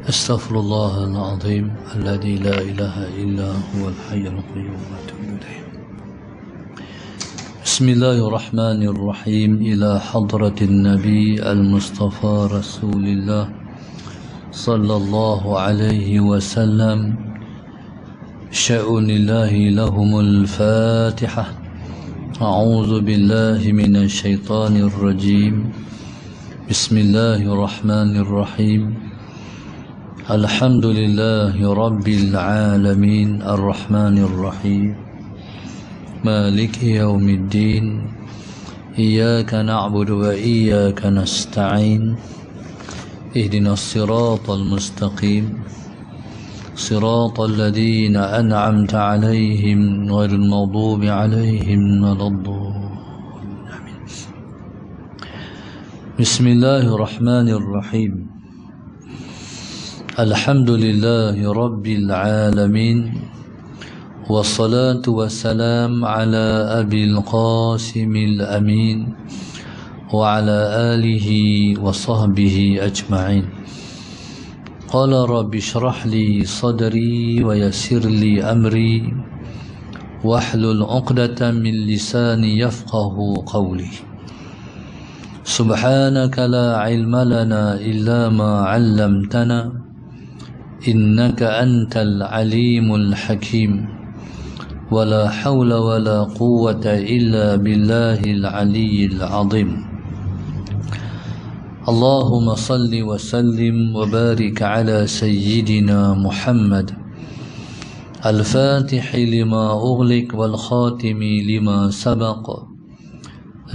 أستغفر الله العظيم الذي لا إله إلا هو الحي القيوم وأتوب إليه. بسم الله الرحمن الرحيم. إلى حضرة النبي المصطفى رسول الله صلى الله عليه وسلم شأن الله لهم الفاتحة. أعوذ بالله من الشيطان الرجيم. بسم الله الرحمن الرحيم. الحمد لله رب العالمين الرحمن الرحيم مالك يوم الدين إياك نعبد وإياك نستعين اهدنا الصراط المستقيم صراط الذين أنعمت عليهم غير المغضوب عليهم ولا الضالين. بسم الله الرحمن الرحيم. الحمد لله رب العالمين والصلاة والسلام على أبي القاسم الأمين وعلى آله وصحبه أجمعين. قال رب اشرح لي صدري ويسر لي أمري واحلل عقدة من لساني يفقه قولي. سبحانك لا علم لنا إلا ما علمتنا إنك أنت العليم الحكيم. ولا حول ولا قوة إلا بالله العلي العظيم. اللهم صل وسلم وبارك على سيدنا محمد الفاتح لما أغلق والخاتم لما سبق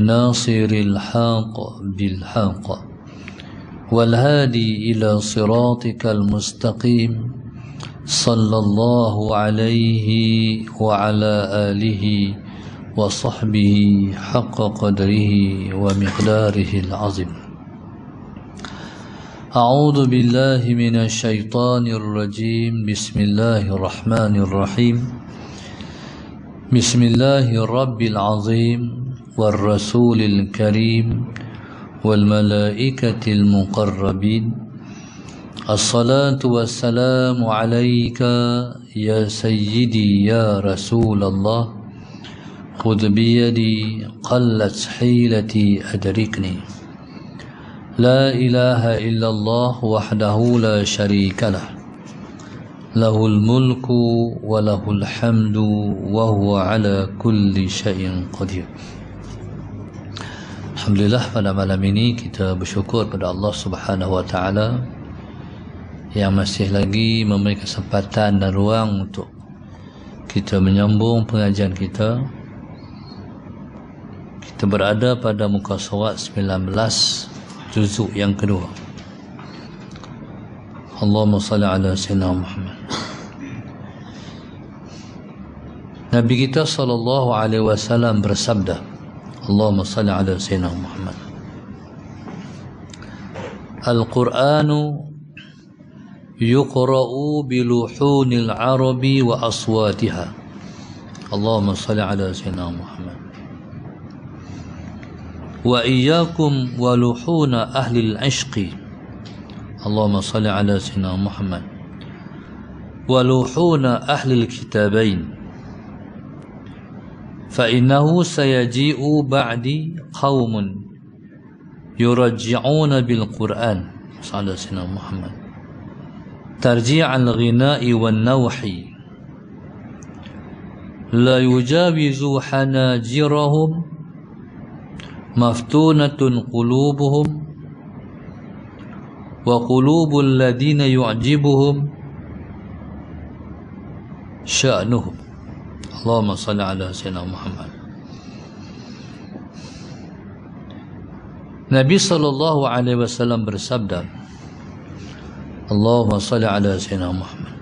ناصر الحق بالحق والهادي إلى صراطك المستقيم صلى الله عليه وعلى آله وصحبه حق قدره ومقداره العظيم. أعوذ بالله من الشيطان الرجيم. بسم الله الرحمن الرحيم. بسم الله الرب العظيم والرسول الكريم والملائكة المقربين. الصلاة والسلام عليك يا سيدي يا رسول الله. خذ بيدي قلت حيلتي أدركني. لا إله إلا الله وحده لا شريك له له الملك وله الحمد وهو على كل شيء قدير. Alhamdulillah, pada malam ini kita bersyukur pada Allah Subhanahu wa taala yang masih lagi memberi kesempatan dan ruang untuk kita menyambung pengajian kita. Kita berada pada muka surat 19 juzuk yang kedua. Allahumma salli ala sayyidina Muhammad. Nabi kita sallallahu alaihi wasallam bersabda, Allahumma salli ala sayyidina Muhammad. Al-Qur'anu yuqra'u biluhunil arabi wa aswatiha. Allahumma salli ala sayyidina Muhammad. Wa iyyakum wa luhuna ahli al-'ishqi. Allahumma salli ala sayyidina Muhammad. Wa luhuna ahli al-kitabain. فإنه سيجيء بعدي قوم يرجعون بالقرآن صلى الله عليه وسلم محمد ترجيع الغناء والنوح لا يجاوز حناجرهم مفتونة قلوبهم وقلوب الذين يعجبهم شأنهم. Allahumma salli ala sayyidina Muhammad. Nabi sallallahu alaihi wasallam bersabda, Allahumma salli ala sayyidina Muhammad.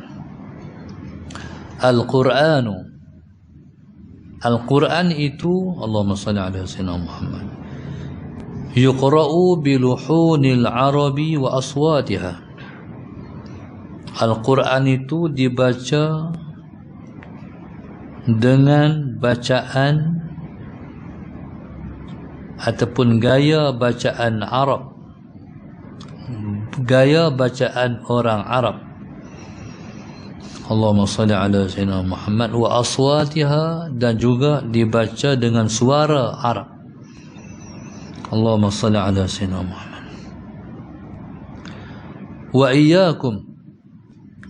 Al-Quran itu, Allahumma salli ala sayyidina Muhammad, yuqra'u biluhunil arabi wa aswatiha. Al-Quran itu dibaca dengan bacaan ataupun gaya bacaan Arab gaya bacaan orang Arab. Allahumma salli ala sayyidina Muhammad wa aswatiha, dan juga dibaca dengan suara Arab. Allahumma salli ala sayyidina Muhammad. Wa iyyakum,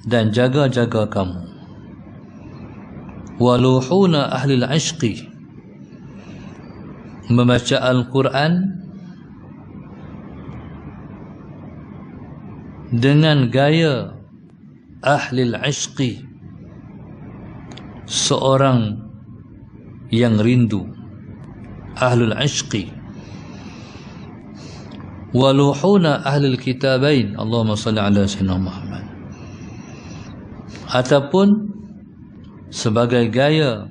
dan jaga-jaga kamu. Wa luhuna ahli al-ishqi, membaca Al-Quran dengan gaya ahli al-ishqi, seorang yang rindu, ahlul ishqi. Waluhuna ahlul kitabain, Allahumma salli ala sayyidina Muhammad, ataupun sebagai gaya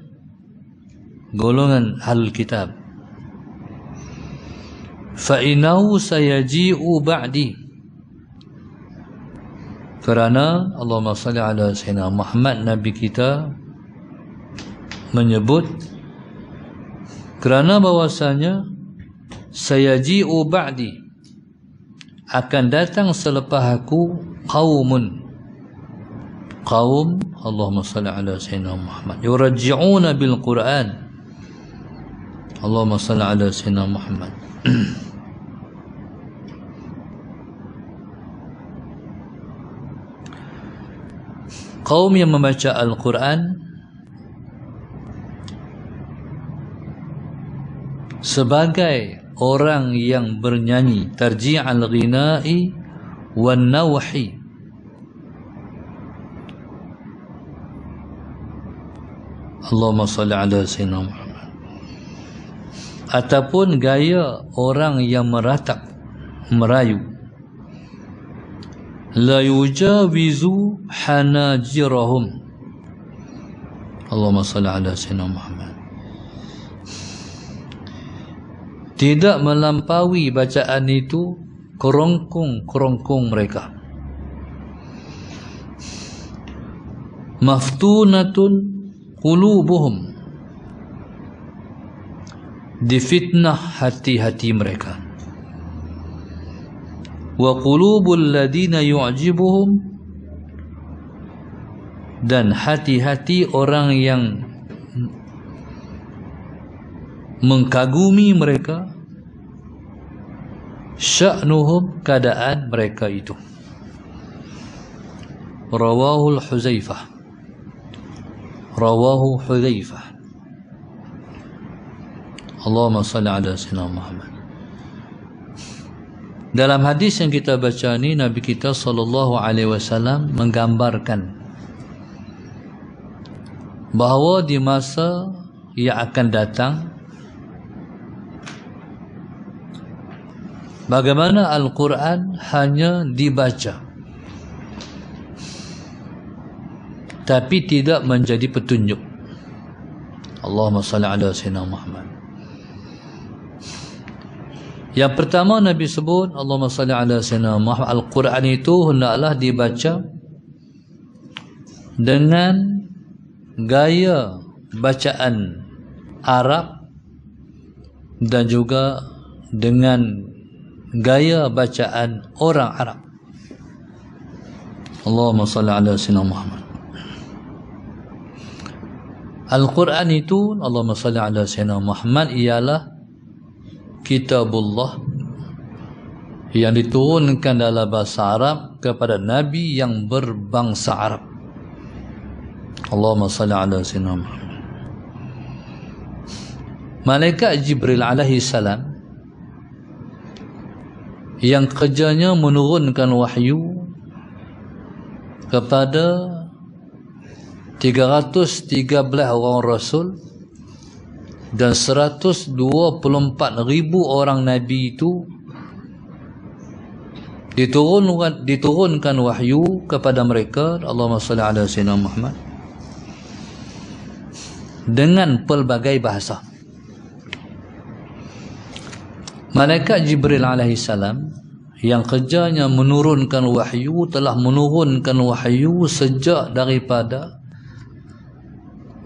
golongan ahlul kitab. Fa innahu sayaji'u ba'di, kerana Allahumma salli ala sayyidina Muhammad, Nabi kita menyebut kerana bahwasanya sayaji'u ba'di, akan datang selepas aku qaumun, qaum, Allahumma salli ala sayyidina Muhammad, yurajji'una bil Quran, Allahumma salli ala sayyidina Muhammad. Kaum yang membaca Al-Quran sebagai orang yang bernyanyi, tarji'al ghina'i wan nawhi, Allahumma salli ala sayyidina Muhammad, ataupun gaya orang yang meratap, merayu, la yujawizu hanajirahum, Allahumma salli ala sayyidina Muhammad, tidak melampaui bacaan itu kerongkong-kerongkong mereka. Maftunatun qulubuhum, difitnah hati-hati mereka. Wa qulubul ladina yu'jibuhum, dan hati-hati orang yang mengkagumi mereka, sya'nuhum, keadaan mereka itu. Rawahul Huzaifah, rawahu Huzaifah. Allahumma salli ala sayyidina Muhammad. Dalam hadis yang kita baca ni, Nabi kita sallallahu alaihi wasallam menggambarkan bahawa di masa yang akan datang, bagaimana Al-Quran hanya dibaca tapi tidak menjadi petunjuk. Allahumma salli ala sayyidina Muhammad. Yang pertama Nabi sebut, Allahumma salli ala sayyidina Muhammad, Al-Quran itu hendaklah dibaca dengan gaya bacaan Arab dan juga dengan gaya bacaan orang Arab. Allahumma salli ala sayyidina Muhammad. Al-Quran itu, Allahumma salli ala sayyidina Muhammad, ialah kitabullah yang diturunkan dalam bahasa Arab kepada Nabi yang berbangsa Arab. Allahumma salli ala sayyidina Muhammad. Malaikat Jibril alaihi salam yang kerjanya menurunkan wahyu kepada 313 orang Rasul dan 124,000 orang Nabi itu, diturunkan wahyu kepada mereka, Allahumma salli ala sayyidina Muhammad, dengan pelbagai bahasa. Malaikat Jibril alaihi salam yang kerjanya menurunkan wahyu telah menurunkan wahyu sejak daripada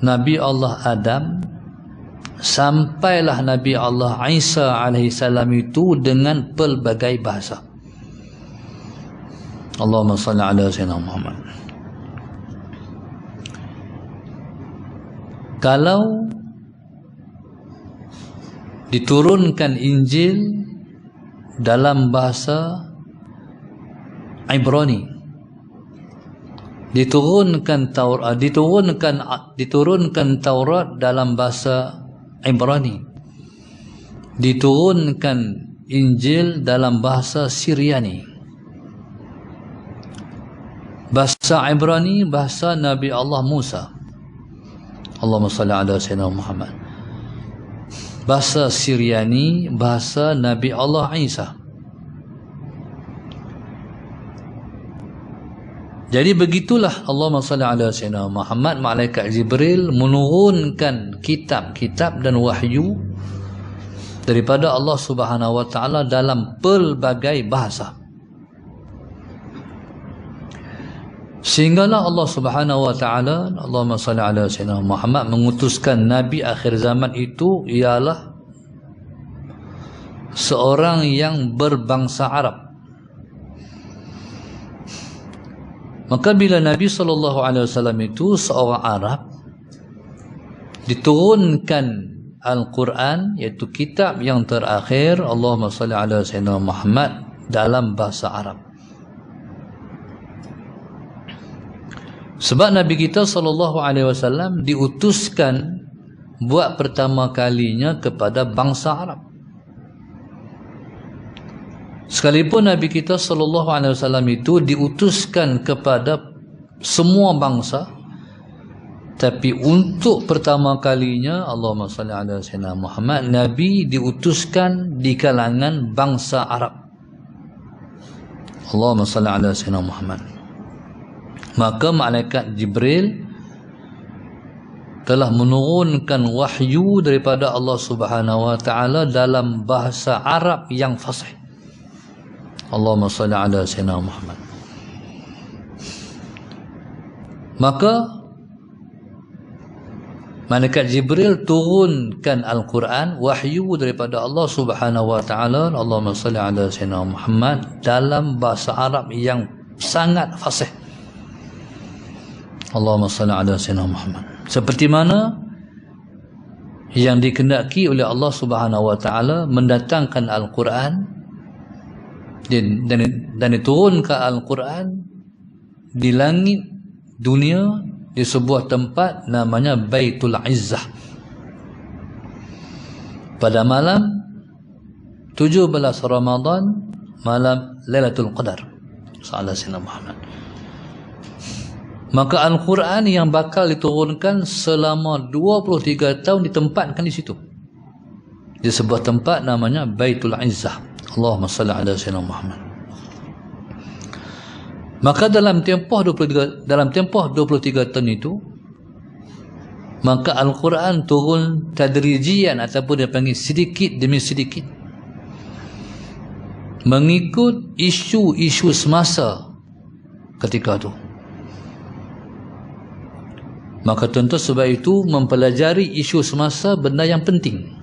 Nabi Allah Adam sampailah Nabi Allah Isa alaihi salam itu dengan pelbagai bahasa. Allahumma salli ala sayyidina Muhammad. Kalau diturunkan Injil dalam bahasa Ibrani, diturunkan Taurat dalam bahasa Ibrani, diturunkan Injil dalam bahasa Syriani. Bahasa Ibrani bahasa Nabi Allah Musa, Allahumma salli ala sayyidina Muhammad. Bahasa Syriani bahasa Nabi Allah Isa. Jadi begitulah Allahumma salli ala sayyidina Muhammad, malaikat Jibril menurunkan kitab-kitab dan wahyu daripada Allah Subhanahu wa taala dalam pelbagai bahasa. Sehinggalah Allah Subhanahu wa taala, Allahumma salli ala sayyidina Muhammad, mengutuskan nabi akhir zaman itu ialah seorang yang berbangsa Arab. Maka bila Nabi SAW itu seorang Arab, diturunkan Al-Quran, iaitu kitab yang terakhir, Allahumma salli ala sayyidina Muhammad, dalam bahasa Arab. Sebab Nabi kita SAW diutuskan buat pertama kalinya kepada bangsa Arab. Sekalipun Nabi kita SAW itu diutuskan kepada semua bangsa, tapi untuk pertama kalinya, Allahumma salli ala sayyidina Muhammad, Nabi diutuskan di kalangan bangsa Arab. Allahumma salli ala sayyidina Muhammad. Maka malaikat Jibril telah menurunkan wahyu daripada Allah Subhanahu wa taala dalam bahasa Arab yang fasih. Allahumma salli ala sayyidina Muhammad. Maka malaikat Jibril turunkan Al-Quran, wahyu daripada Allah Subhanahu wa taala, Allahumma salli ala sayyidina Muhammad, dalam bahasa Arab yang sangat fasih. Allahumma salli ala sayyidina Muhammad. Seperti mana yang dikehendaki oleh Allah Subhanahu wa taala mendatangkan Al-Quran dan diturunkan Al-Quran di langit dunia, di sebuah tempat namanya Baitul Izzah, pada malam 17 Ramadan, malam Lailatul Qadar, sallallahu alaihi Muhammad. Maka Al-Quran yang bakal diturunkan selama 23 tahun ditempatkan di situ, di sebuah tempat namanya Baitul Izzah. Allahumma salli ala sayyidina Muhammad. Maka dalam tempoh 23 tahun itu, maka Al-Quran turun tadrijian, ataupun dia panggil sedikit demi sedikit, mengikut isu-isu semasa ketika itu. Maka tentu sebab itu mempelajari isu semasa benda yang penting.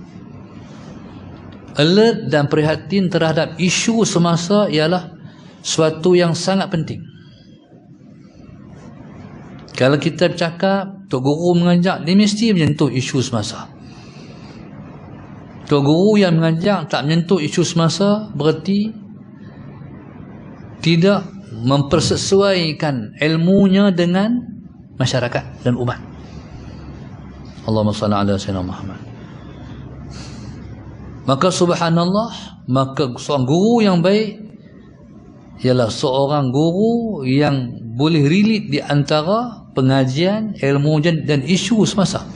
Alert dan prihatin terhadap isu semasa ialah suatu yang sangat penting. Kalau kita bercakap, Tok Guru mengajak, dia mesti menyentuh isu semasa. Tok Guru yang mengajak tak menyentuh isu semasa, berarti tidak mempersesuaikan ilmunya dengan masyarakat dan umat. Allahumma salli ala sayyidina Muhammad. Maka subhanallah, maka seorang guru yang baik ialah seorang guru yang boleh relate di antara pengajian, ilmu dan isu semasa.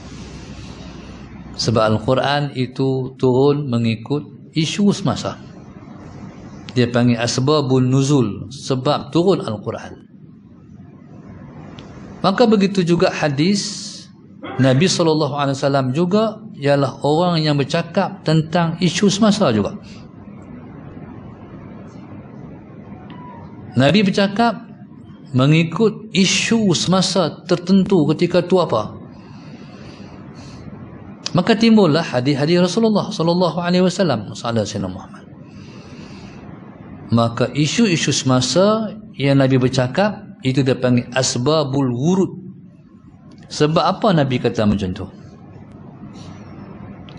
Sebab Al-Quran itu turun mengikut isu semasa. Dia panggil asbabun nuzul, sebab turun Al-Quran. Maka begitu juga hadis Nabi SAW juga ialah orang yang bercakap tentang isu semasa juga. Nabi bercakap mengikut isu semasa tertentu ketika itu apa. Maka timbullah hadis-hadis Rasulullah SAW, Muhammad. Maka isu-isu semasa yang Nabi bercakap, itu dia panggil asbabul wurud. Sebab apa Nabi kata macam tu?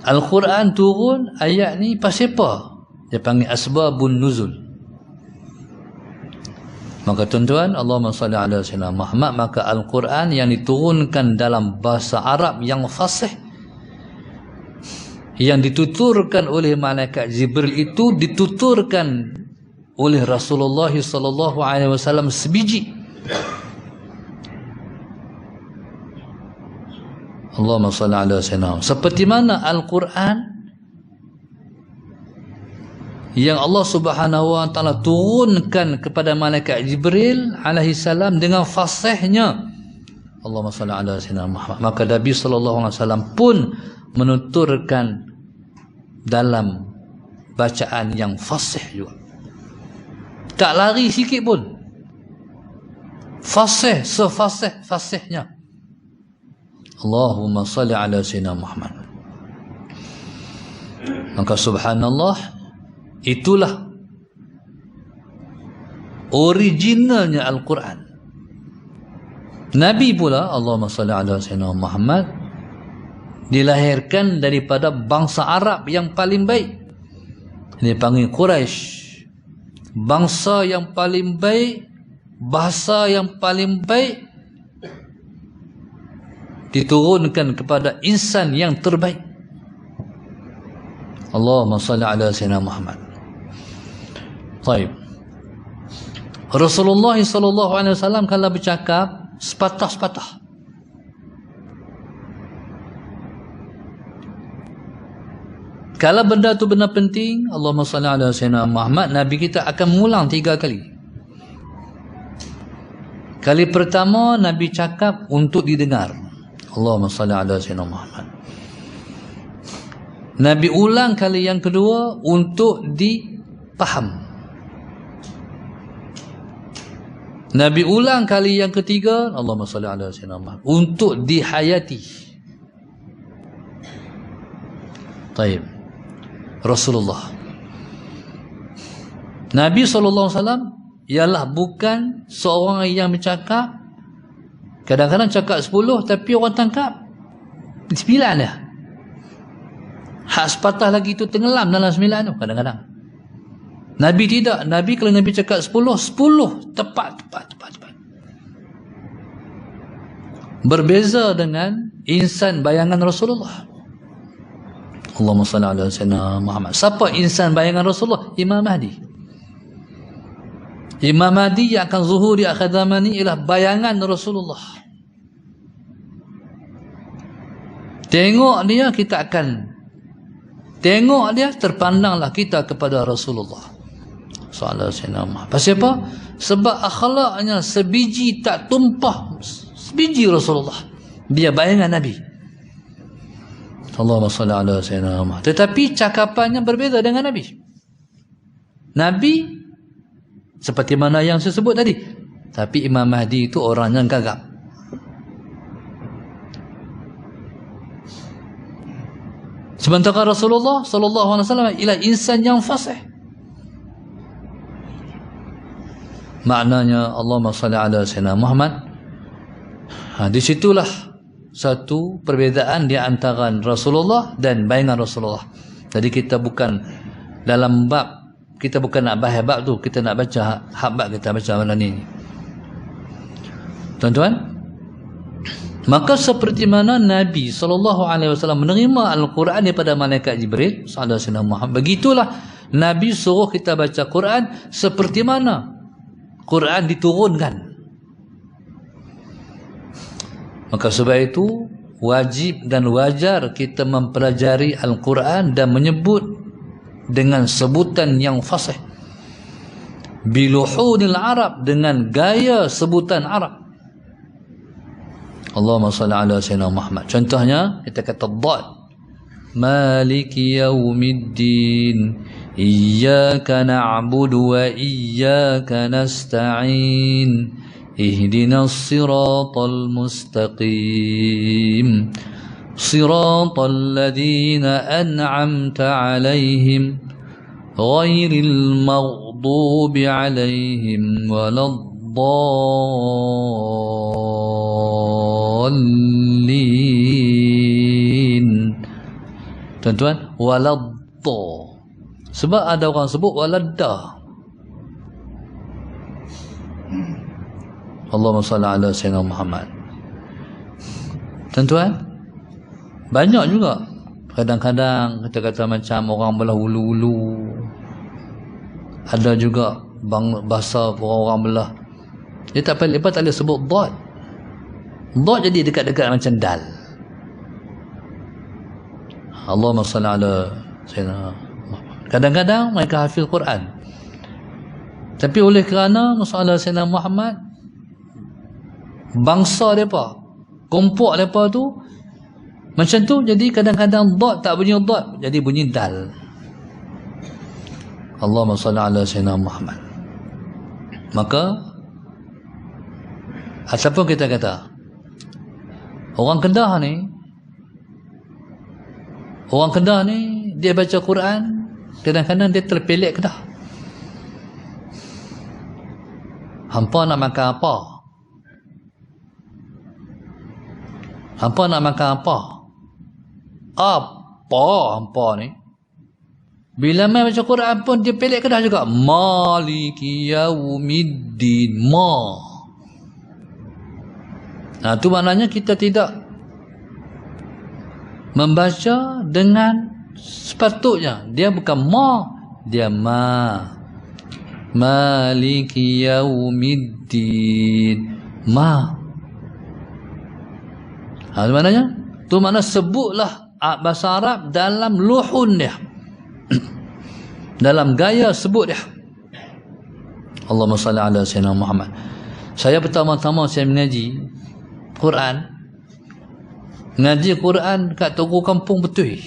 Al-Quran turun, ayat ni pasal apa? Dia panggil asbabun nuzul. Maka tuan-tuan, Allahumma salli ala sayyidina Muhammad, maka Al-Quran yang diturunkan dalam bahasa Arab yang fasih, yang dituturkan oleh malaikat Jibril, itu dituturkan oleh Rasulullah sallallahu alaihi wasallam sebiji. Allahumma salli ala sayyidina. Seperti mana Al-Quran yang Allah Subhanahu wa taala turunkan kepada malaikat Jibril alaihi salam dengan fasihnya, Allahumma salli ala sayyidina Muhammad, maka Nabi sallallahu alaihi wasallam pun menuturkan dalam bacaan yang fasih juga. Tak lari sikit pun. Fasih, sefasih-fasihnya. Allahumma salli ala sayyidina Muhammad. Maka subhanallah, itulah originalnya Al-Quran. Nabi pula, Allahumma salli ala sayyidina Muhammad, dilahirkan daripada bangsa Arab yang paling baik. Ini panggil Quraisy. Bangsa yang paling baik, bahasa yang paling baik, diturunkan kepada insan yang terbaik. Allahumma salli ala sayyidina Muhammad. Baik. Rasulullah sallallahu alaihi wasallam kalau bercakap sepatah-sepatah. Kalau benda tu benda penting, Allahumma salli ala sayyidina Muhammad, Nabi kita akan mengulang 3 kali. Kali pertama Nabi cakap untuk didengar, Allahumma salli ala sayyidina Muhammad. Nabi ulang kali yang kedua untuk dipaham. Nabi ulang kali yang ketiga, Allahumma salli ala sayyidina Muhammad, untuk dihayati. Baik. Rasulullah, Nabi SAW ialah bukan seorang yang bercakap, kadang-kadang cakap 10 tapi orang tangkap 9 dah. Hak sepatah lagi itu tenggelam dalam 9 tu kadang-kadang. Nabi tidak. Nabi kalau Nabi cakap 10 tepat. Berbeza dengan insan bayangan Rasulullah. Allahumma salli ala sayyidina Muhammad. Siapa insan bayangan Rasulullah? Imam Mahdi. Imam Mahdi yang akan zuhur di akhir zaman ini ialah bayangan Rasulullah. Tengok dia, kita akan tengok dia, terpandanglah kita kepada Rasulullah sallallahu alaihi wasallam. Pasal apa? Sebab akhlaknya sebiji tak tumpah sebiji Rasulullah. Dia bayangan Nabi. Allahumma salli ala sayyidina Muhammad. Tetapi cakapannya berbeza dengan Nabi. Nabi seperti mana yang saya sebut tadi. Tapi Imam Mahdi itu orang yang gagap. Sementara Rasulullah sallallahu alaihi wasallam ialah insan yang fasih. Maknanya Allahumma salli ala sayyidina Muhammad. Di situlah satu perbezaan di antara Rasulullah dan bayangan Rasulullah. Jadi kita bukan dalam bab, kita bukan nak bahas bab tu, kita nak baca hak bab, kita baca malam ni. Tuan-tuan, maka seperti mana Nabi SAW menerima Al-Quran daripada malaikat Jibril sallallahu alaihi wasallam, begitulah Nabi suruh kita baca Quran seperti mana Quran diturunkan. Maka sebab itu wajib dan wajar kita mempelajari Al-Quran dan menyebut dengan sebutan yang fasih, biluhunil Arab, dengan gaya sebutan Arab. Allahumma salli ala sayyidina Muhammad. Contohnya kita kata Dhad, Maliki yaumiddin, Iyyaka na'budu wa iyyaka nasta'in, Ihdinas siratal mustaqim, Siratal ladzina an'amta 'alaihim, Ghairil maghdubi maghdubi alaihim waladdallin. Tuan-tuan, waladda. Sebab ada orang sebut waladda. Allahumma salli ala sayyidina Muhammad. Tuan-tuan, banyak juga kadang-kadang kata-kata macam orang belah ulu-ulu. Ada juga bahasa orang belah, dia tak boleh sebut dad. Dad jadi dekat-dekat macam dal. Allahumma salli ala sayyidina Muhammad. Kadang-kadang mereka hafiz Quran, tapi oleh kerana masalah sayyidina Muhammad, bangsa mereka, kelompok mereka tu macam tu, jadi kadang-kadang dad tak bunyi dad, jadi bunyi dal. Allahumma salli ala sayyidina Muhammad. Maka ataupun kita kata orang Kedah ni dia baca Quran, kadang-kadang dia terpelek Kedah. Hampa nak makan apa? Hampa nak makan apa? Apa hampa ni? Bila main baca Quran pun dia pelek Kedah juga. Maliki yaumiddin. Nah, tu maknanya kita tidak membaca dengan sepatutnya. Dia bukan dia ma. Maliki yaumiddin. Itu maknanya? Tu makna sebutlah bahasa Arab dalam luhun dia. Dalam gaya sebut dia. Allahumma salli ala sayyidina Muhammad. Saya pertama-tama saya mengaji Quran. Mengaji Quran kat toko kampung betul.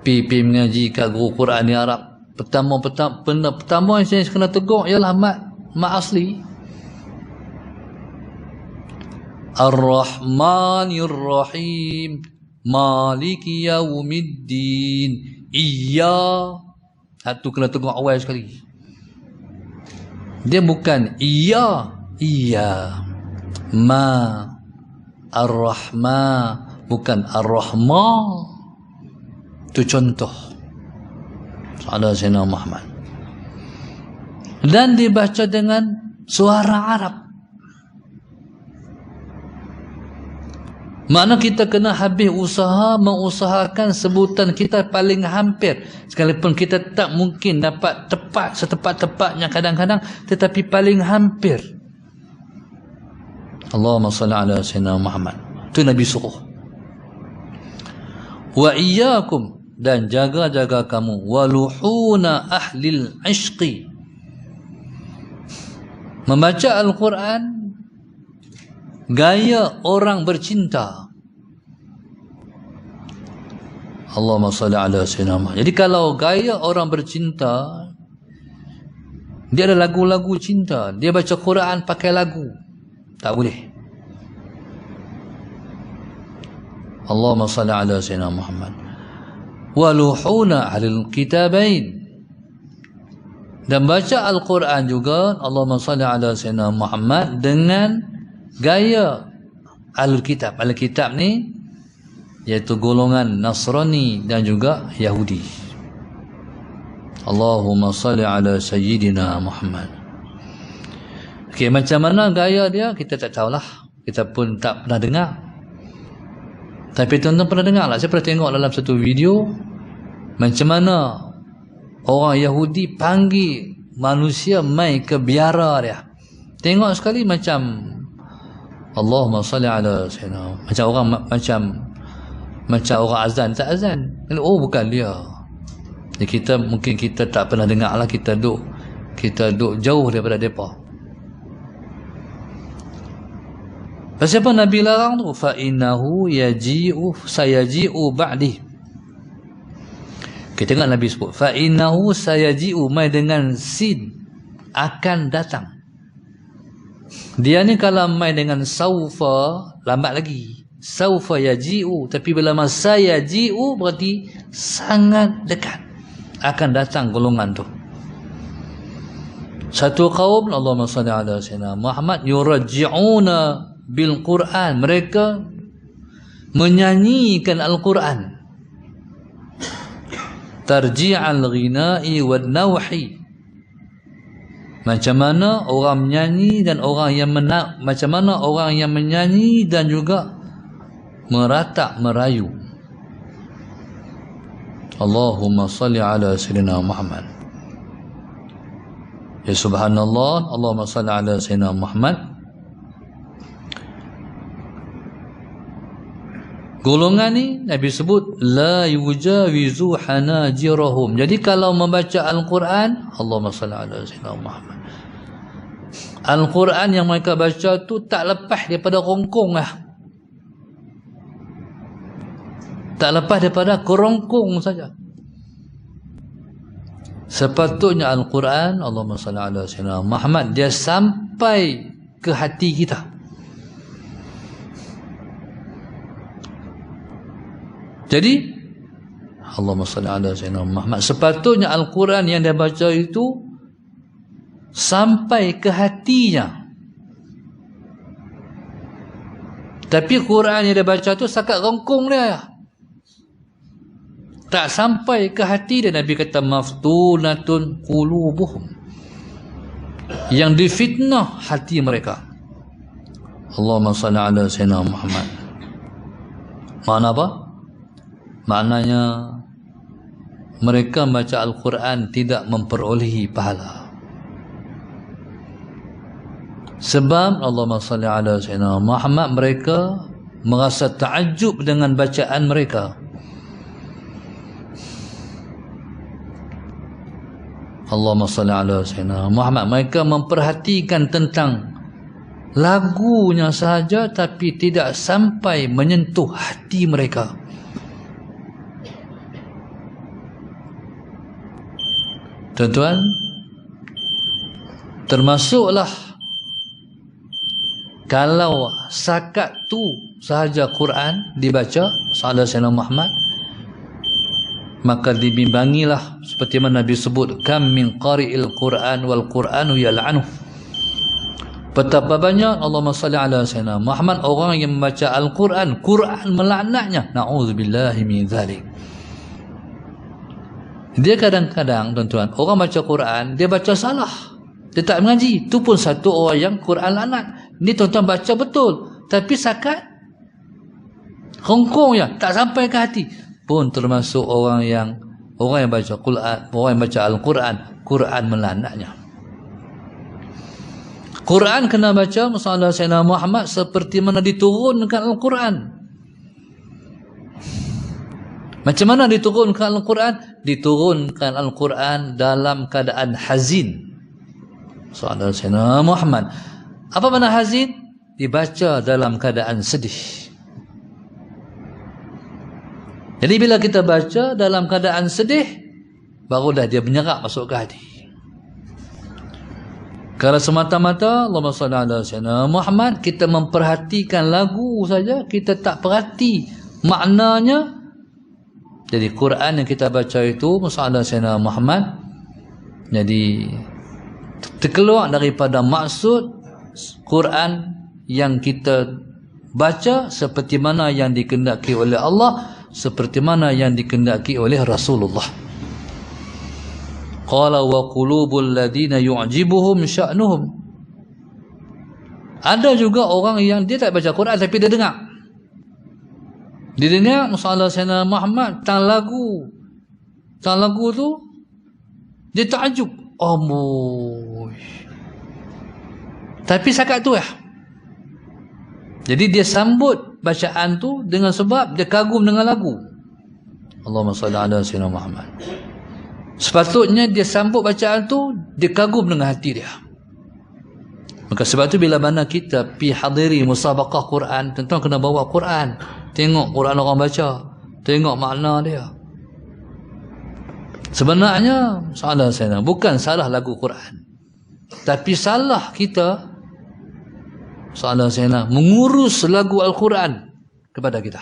Pergi mengaji kat guru Quran di Arab. Pertama yang saya kena tegur ialah mak asli. Ar-Rahmanir Rahim, Maliki Yaumiddin. Satu kena tegur awal sekali. Dia bukan iya. Ma Ar-Rahma, bukan Ar-Rahman. Itu contoh. Ada Sayyidina Muhammad. Dan dibaca dengan suara Arab. Makna kita kena habis mengusahakan sebutan kita paling hampir. Sekalipun kita tak mungkin dapat tepat setepat-tepatnya kadang-kadang, tetapi paling hampir. Allahumma salli ala sayyidina Muhammad. Itu Nabi suruh. Wa iyyakum, dan jaga-jaga kamu, waluhuna ahlil ishqi. Membaca Al-Quran gaya orang bercinta. Allahumma salli ala sayyidina Muhammad. Jadi kalau gaya orang bercinta, dia ada lagu-lagu cinta, dia baca Quran pakai lagu, tak boleh. Allahumma salli ala sayyidina Muhammad. Waluhuna ahlil kitabain, dan baca Al-Quran juga Allahumma salli ala sayyidina Muhammad dengan gaya Ahlul Kitab. Ahlul Kitab ni iaitu golongan Nasrani dan juga Yahudi. Allahumma salli ala sayyidina Muhammad. Okey, macam mana gaya dia kita tak tahulah. Kita pun tak pernah dengar. Tapi tuan-tuan pernah dengar lah. Saya pernah tengok dalam satu video macam mana orang Yahudi panggil manusia mai ke biara dia. Tengok sekali macam Allahumma salli ala sayyidina, macam orang macam orang azan tak azan. Oh, bukan dia. Jadi kita mungkin kita tak pernah dengar lah, kita duk jauh daripada depa. Pasal apa Nabi larang tu? Fa innahu sayaji'u ba'di. Kita tengok Nabi sebut fa innahu sayaji'u, mai dengan sin, akan datang. Dia ni kalau main dengan saufa, lambat lagi. Saufa yaji'u, tapi bila masa yaji'u berarti sangat dekat. Akan datang golongan tu. Satu kaum, Allahumma salli ala sayyidina Muhammad, yurajji'una bil Quran, mereka menyanyikan Al-Quran, tarji'al ghina'i wal nawhi, macam mana orang menyanyi dan orang yang macam mana orang yang menyanyi dan juga meratak merayu. Allahumma salli ala sayyidina Muhammad. Ya subhanallah, Allahumma salli ala sayyidina Muhammad. Golongan ni Nabi sebut la yujawizu hanajirahum. Jadi kalau membaca Al-Quran, Allahumma salli ala sayyidina Muhammad, Al-Quran yang mereka baca tu tak lepas daripada rongkong lah, tak lepas daripada kerongkong saja. Sepatutnya Al-Quran, Allahumma salli ala sayyidina Muhammad, dia sampai ke hati kita. Jadi Allahumma salli ala sayyidina Muhammad, sepatutnya Al-Quran yang dia baca itu sampai ke hatinya. Tapi Quran yang dia baca tu sakat rongkong dia, tak sampai ke hati dia. Nabi kata maftunatun qulubuhum, yang difitnah hati mereka. Allahumma salli ala sayyidina Muhammad. Makna apa? Maknanya mereka baca Al-Quran tidak memperolehi pahala. Sebab Allahumma salli ala sayyidina Muhammad, mereka merasa takjub dengan bacaan mereka. Allahumma salli ala sayyidina Muhammad, mereka memperhatikan tentang lagunya sahaja tapi tidak sampai menyentuh hati mereka. Tuan-tuan, termasuklah kalau sakat tu sahaja Quran dibaca sahaja Sayyidina Muhammad, maka dibimbangilah seperti mana Nabi sebut, kam min qari'il Quran wal Quranu yal'anuh. Betapa banyak, Allahumma salli ala Sayyidina Muhammad, orang yang membaca Al-Quran, Quran melaknatnya. Na'udzubillahi min dzalik. Dia kadang-kadang, tuan-tuan, orang baca Quran, dia baca salah, dia tak mengaji. Itu pun satu orang yang Quran laknat. Ni tuan-tuan baca betul, tapi sakat rongkong ya, tak sampai ke hati. Pun termasuk orang yang baca Quran, orang yang baca Al-Quran, Quran melaknatnya. Quran kena baca masalah Sayyidina Muhammad seperti mana diturunkan Al-Quran. Macam mana diturunkan Al-Quran? Diturunkan Al-Quran dalam keadaan hazin. Saudara Sayyidina Muhammad. Apa makna hazin? Dibaca dalam keadaan sedih. Jadi bila kita baca dalam keadaan sedih, barulah dia menyerap masuk ke hati. Kalau semata-mata Allahumma salli ala sayyidina Muhammad, kita memperhatikan lagu saja, kita tak perhati maknanya. Jadi Quran yang kita baca itu masalah Sayyidina Muhammad, jadi terkeluar daripada maksud Quran yang kita baca seperti mana yang dikehendaki oleh Allah, seperti mana yang dikehendaki oleh Rasulullah. Qala wa qulubul ladina yu'jibuhum sya'nuhum. Ada juga orang yang dia tak baca Quran tapi dia dengar. Dia dengar masalah Sayyidina Muhammad, tang lagu tu dia takjub. Amboi. Tapi sakat tu ya. Jadi dia sambut bacaan tu dengan sebab dia kagum dengan lagu. Allahumma salli ala sayyidina Muhammad. Sepatutnya dia sambut bacaan tu, dia kagum dengan hati dia. Maka sebab tu bila mana kita pi hadiri musabaqah Quran, tuan-tuan kena bawa Quran. Tengok Quran orang baca, tengok makna dia. Sebenarnya salah saya, bukan salah lagu Quran, tapi salah kita, salah saya mengurus lagu Al-Quran kepada kita.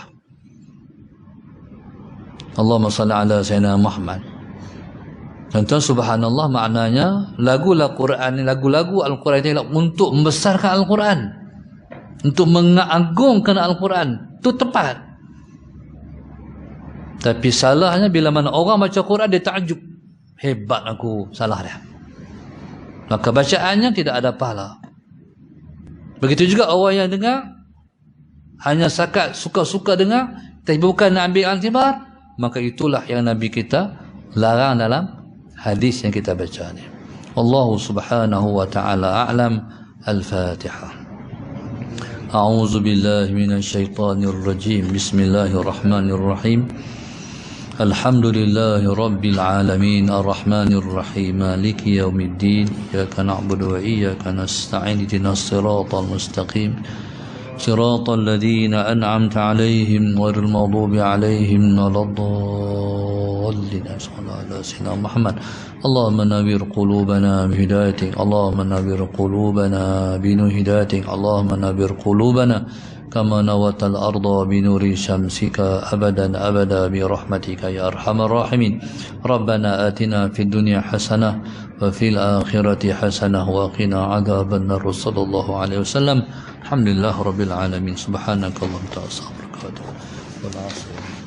Allahumma salli ala sayyidina Muhammad. Tuan-tuan, subhanallah, maknanya lagu-lagu Al-Quran ini untuk membesarkan Al-Quran, untuk mengagungkan Al-Quran. Itu tepat. Tapi salahnya bila mana orang baca Quran dia takjub, hebat aku, salah dia. Maka bacaannya tidak ada pahala. Begitu juga orang yang dengar hanya sakat suka-suka dengar tapi bukan nak ambil iktibar, maka itulah yang Nabi kita larang dalam hadis yang kita baca ni. Allah subhanahu wa ta'ala a'lam. Al-Fatihah. A'udzu billahi minasy syaithanir rajim. Bismillahirrahmanirrahim. Alhamdulillahi rabbil alamin, arrahmanir rahim, maliki yaumiddin, iyyaka na'budu wa iyyaka nasta'in, ihdinas siratal mustaqim, siratal ladzina an'amta 'alaihim ghairil maghdubi 'alaihim waladdallin. Sallallahu ala sayyidina Muhammad. Allahumma nawwir qulubana bihidayatik, Allahumma nawwir qulubana binuhidayatik, Allahumma nawwir qulubana كما نوت الأرض بنور شمسك أبدا أبدا برحمتك يا أرحم الراحمين. ربنا آتنا في الدنيا حسنة وفي الآخرة حسنة وقنا عذاب النار. صلى الله عليه وسلم. الحمد لله رب العالمين. سبحانك اللهم وبحمدك.